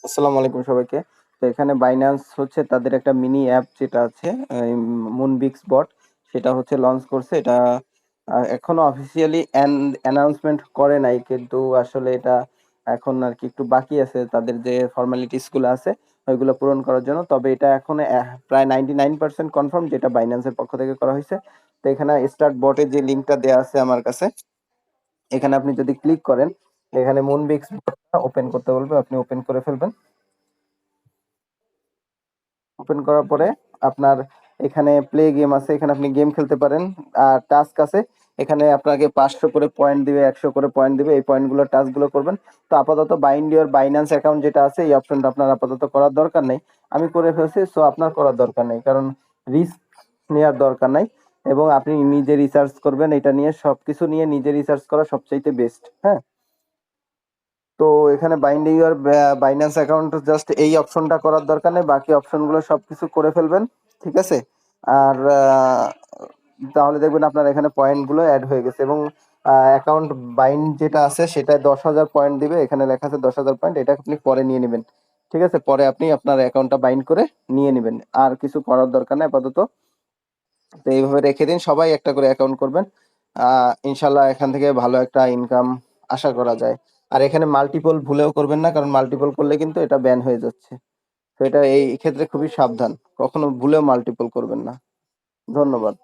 আসসালামু আলাইকুম সবাইকে। তো এখানে বাইন্যান্স হচ্ছে তাদের একটা মিনি অ্যাপ যেটা আছে মুনবিক্স বট, সেটা হচ্ছে লঞ্চ করছে। এটা এখনো অফিসিয়ালি অ্যানাউন্সমেন্ট করে নাই, কিন্তু আসলে এটা এখন আর কি একটু বাকি আছে তাদের যে ফর্মালিটিস গুলো আছে ওইগুলো পূরণ করার জন্য। তবে এটা এখন প্রায় 99% কনফার্ম, যেটা বাইন্যান্সের পক্ষ থেকে করা হয়েছে। তো এখানে স্টার্ট বটের যে লিঙ্কটা দেওয়া আছে আমার কাছে, এখানে আপনি যদি ক্লিক করেন, এখানে মুনবিক্স বটটা ওপেন করতে বলবে, আপনি ওপেন করে ফেলবেন। ওপেন করার পরে আপনার এখানে প্লে গেম আছে, এখানে আপনি গেম খেলতে পারেন। আর টাস্ক আছে, এখানে আপনাকে 500 করে পয়েন্ট দিবে, 100 করে পয়েন্ট দিবে। এই পয়েন্টগুলো টাস্কগুলো করবেন। তো আপাতত বাইন্ড ইওর বাইন্যান্স অ্যাকাউন্ট যেটা আছে, এই অপশনটা আপনার আপাতত করার দরকার নেই। আমি করে ফেলছি, সো আপনার করার দরকার নেই, কারণ রিস্ক নেওয়ার দরকার নাই। এবং আপনি নিজে রিসার্চ করবেন, এটা নিয়ে সবকিছু নিয়ে নিজে রিসার্চ করা সবচাইতে বেস্ট। হ্যাঁ, তো এখানে binding your Binance account, just এই অপশনটা করার দরকার নেই, বাকি অপশনগুলো সবকিছু করে ফেলবেন। ঠিক আছে? আর তাহলে দেখবেন আপনার এখানে পয়েন্টগুলো অ্যাড হয়ে গেছে। এবং অ্যাকাউন্ট বাইন্ড যেটা আছে সেটায় 10,000 পয়েন্ট দিবে, এখানে লেখা আছে 10,000 পয়েন্ট, এটা আপনি পরে নিয়ে নেবেন। ঠিক আছে? পরে আপনি আপনার অ্যাকাউন্টটা বাইন্ড করে নিয়ে নেবেন, আর কিছু করার দরকার নেই আপাতত। তো এইভাবে রেখে দিন, সবাই একটা করে অ্যাকাউন্ট করবেন। ইনশাল্লাহ এখান থেকে ভালো একটা ইনকাম আশা করা যায়। আর এখানে মাল্টিপল ভুলেও করবেন না, কারণ মাল্টিপল করলে কিন্তু এটা ব্যান হয়ে যাচ্ছে। তো এটা এই ক্ষেত্রে খুবই সাবধান, কখনো ভুলেও মাল্টিপল করবেন না। ধন্যবাদ।